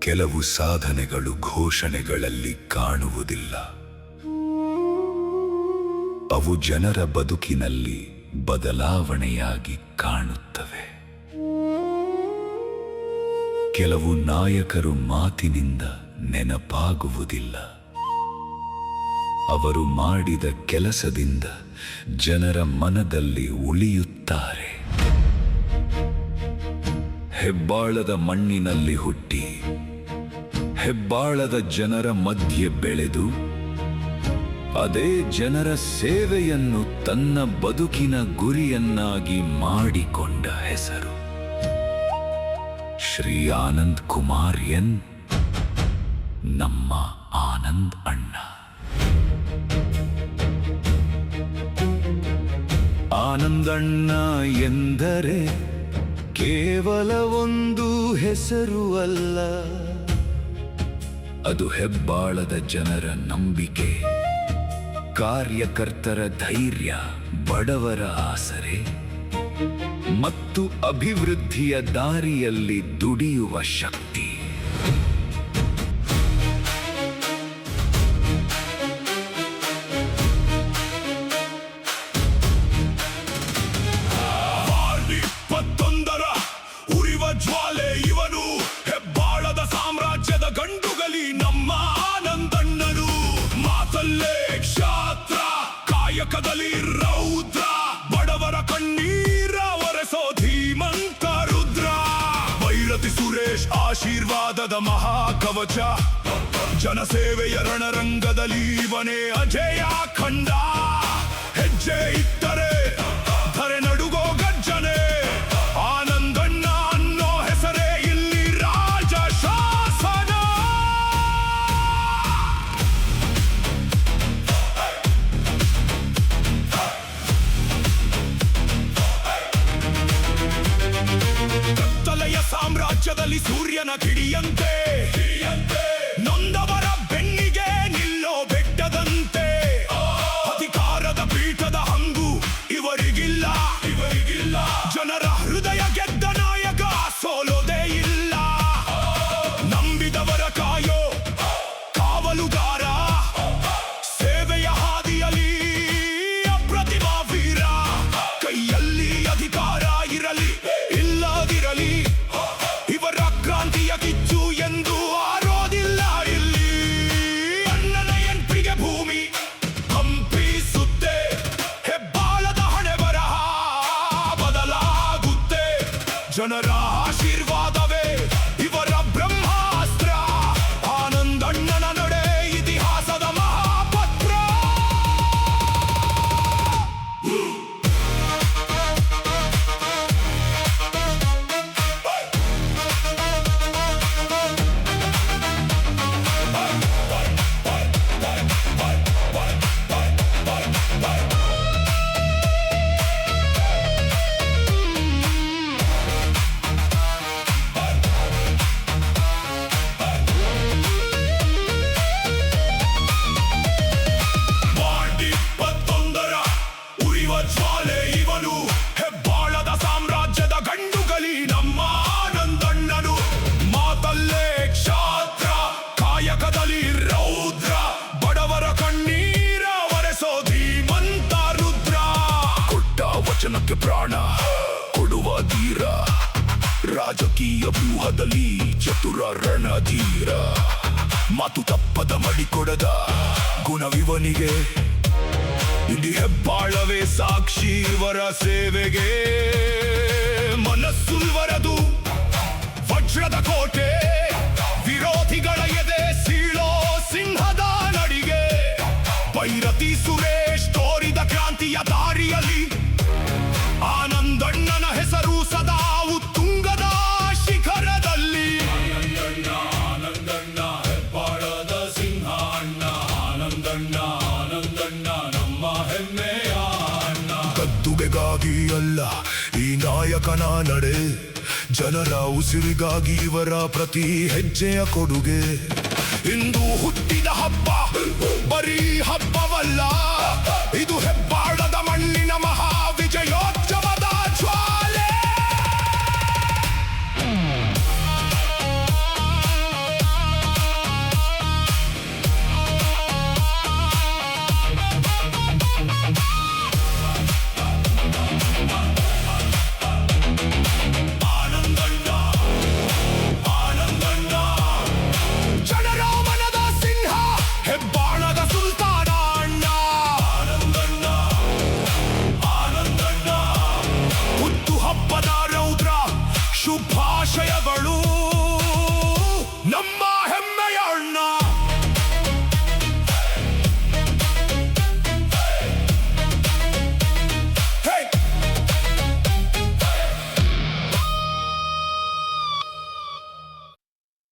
ಕೆಲವು ಸಾಧನೆಗಳು ಘೋಷಣೆಗಳಲ್ಲಿ ಕಾಣುವುದಿಲ್ಲ. ಅವು ಜನರ ಬದುಕಿನಲ್ಲಿ ಬದಲಾವಣೆಯಾಗಿ ಕಾಣುತ್ತವೆ. ಕೆಲವು ನಾಯಕರು ಮಾತಿನಿಂದ ನೆನಪಾಗುವುದಿಲ್ಲ, ಅವರು ಮಾಡಿದ ಕೆಲಸದಿಂದ ಜನರ ಮನದಲ್ಲಿ ಉಳಿಯುತ್ತಾರೆ. ಹೆಬ್ಬಾಳದ ಮಣ್ಣಿನಲ್ಲಿ ಹುಟ್ಟಿ ಹೆಬ್ಬಾಳದ ಜನರ ಮಧ್ಯೆ ಬೆಳೆದು ಅದೇ ಜನರ ಸೇವೆಯನ್ನು ತನ್ನ ಬದುಕಿನ ಗುರಿಯನ್ನಾಗಿ ಮಾಡಿಕೊಂಡ ಹೆಸರು ಶ್ರೀ ಆನಂದ್ ಕುಮಾರ್ ಎನ್. ನಮ್ಮ ಆನಂದ್ ಅಣ್ಣ. ಆನಂದಣ್ಣ ಎಂದರೆ ಕೇವಲ ಒಂದು ಹೆಸರು ಅಲ್ಲ, ಅದು ಹೆಬ್ಬಾಳದ ಜನರ ನಂಬಿಕೆ, ಕಾರ್ಯಕರ್ತರ ಧೈರ್ಯ, ಬಡವರ ಆಸರೆ ಮತ್ತು ಅಭಿವೃದ್ಧಿಯ ದಾರಿಯಲ್ಲಿ ದುಡಿಯುವ ಶಕ್ತಿ. ಜ್ವಾಲೆ ಇವನು, ಹೆಬ್ಬಾಳದ ಸಾಮ್ರಾಜ್ಯದ ಗಂಡುಗಲಿ ನಮ್ಮ ಆನಂದಣ್ಣನು. ಮಾತಲ್ಲೇ ಕ್ಷಾತ್ರ, ಕಾಯಕದಲ್ಲಿ ರೌದ್ರ, ಬಡವರ ಕಣ್ಣೀರ ಒರೆಸೋ ಧೀಮಂತ ರುದ್ರ. ಭೈರತಿ ಸುರೇಶ್ ಆಶೀರ್ವಾದದ ಮಹಾಕವಚ, ಜನಸೇವೆಯ ರಣರಂಗದಲ್ಲಿ ಇವನೇ ಅಜೇಯ ಖಂಡ. ಹೆಜ್ಜೆ ಇಟ್ಟರೆ ಧರೆ ನಡುಗೋ ಗರ್ಜನೆ, ಸಾಮ್ರಾಜ್ಯದಲ್ಲಿ ಸೂರ್ಯನ ಕಿಡಿಯಂತೆ ನೊಂದವರ ಬೆನ್ನಿಗೆ ನಿಲ್ಲೋ ಬೆಟ್ಟದಂತೆ. ಅಧಿಕಾರದ ಪೀಠದ ಹಂಗು ಇವರಿಗಿಲ್ಲ, ಜನರ ಹೃದಯ ಗೆದ್ದ ನಾಯಕ ಸೋಲೋದೇ ಇಲ್ಲ. ನಂಬಿದವರ ಕಾಯೋ ಕಾವಲುಗಾರ, ಸೇವೆಯ ಹಾದಿಯಲ್ಲಿ ಅಪ್ರತಿಮ ವೀರ. ಕೈಯಲ್ಲಿ ಅಧಿಕಾರ ಇರಲಿ ಇಲ್ಲದಿರಲಿ, ಇವರ ಕ್ರಾಂತಿಯ ಕಿಚ್ಚು ಎಂದು ಆರೋದಿಲ್ಲ ಇಲ್ಲಿ. ಅಣ್ಣನ ಎಂಟ್ರಿಗೆ ಭೂಮಿ ಕಂಪಿಸುತ್ತೆ, ಹೆಬ್ಬಾಳದ ಹಣೆ ಬರಹ ಬದಲಾಗುತ್ತೆ. ಜನರ ಆಶೀರ್ವಾದವೇ ಇವರ ಬ್ರಹ್ಮಾಸ್ತ್ರ, ಆನಂದಣ್ಣನ ನಡೆ ಇತಿಹಾಸದ ಮಹಾಪತ್ರ. ಜ್ವಾಲೆ ಇವನು, ಹೆಬ್ಬಾಳದ ಸಾಮ್ರಾಜ್ಯದ ಗಂಡುಗಲಿ ನಮ್ಮ ಆನಂದಣ್ಣನು. ಮಾತಲ್ಲೇ ಕ್ಷಾತ್ರ, ಕಾಯಕದಲ್ಲಿ ರೌದ್ರ, ಬಡವರ ಕಣ್ಣೀರ ಒರೆಸೋ ಧೀಮಂತ ರುದ್ರ. ಕೊಟ್ಟ ವಚನಕ್ಕೆ ಪ್ರಾಣ ಕೊಡುವ ಧೀರ, ರಾಜಕೀಯ ವ್ಯೂಹದಲ್ಲಿ ಚತುರ ರಣಧೀರ. ಮಾತು ತಪ್ಪದ ಮಡಿಕೊಡದ ಗುಣವಿವನಿಗೆ, ಇಡೀ ಹೆಬ್ಬಾಳವೇ ಸಾಕ್ಷಿ ಇವರ ಸೇವೆಗೆ. ಮನಸ್ಸುವರದು ವಜ್ರದ ಕೋಟೆ, ವಿರೋಧಿಗಳ ಎದೆ ಸೀಳೋ ಸಿಂಹದ ನಡಿಗೆ. ಭೈರತಿ ಸುರೇಶ್ ತೋರಿದ ಕ್ರಾಂತಿಯ ದಾರಿಯಲ್ಲಿ ಆನಂದಣ್ಣನ ಹೆಸರು ಸದಾ ಉತ್ತುಂಗದ ಶಿಖರದಲ್ಲಿ. ಆನಂದಣ್ಣ ಹೆಬ್ಬಾಳದ ಸಿಂಹ ಅಣ್ಣ, ಆನಂದಣ್ಣ ನಮ್ಮ ಹೆಮ್ಮೆಯ ಅಣ್ಣ. ಗದ್ದುಗೆಗಾಗಿ ಅಲ್ಲ ಈ ನಾಯಕನ ನಡೆ, ಜನರ ಉಸಿರಿಗಾಗಿ ಇವರ ಪ್ರತಿ ಹೆಜ್ಜೆಯ ಕೊಡುಗೆ. ಇಂದು ಹುಟ್ಟಿದ ಹಬ್ಬ ಬರೀ ಹಬ್ಬವಲ್ಲ, ಇದು ಹೆಬ್ಬ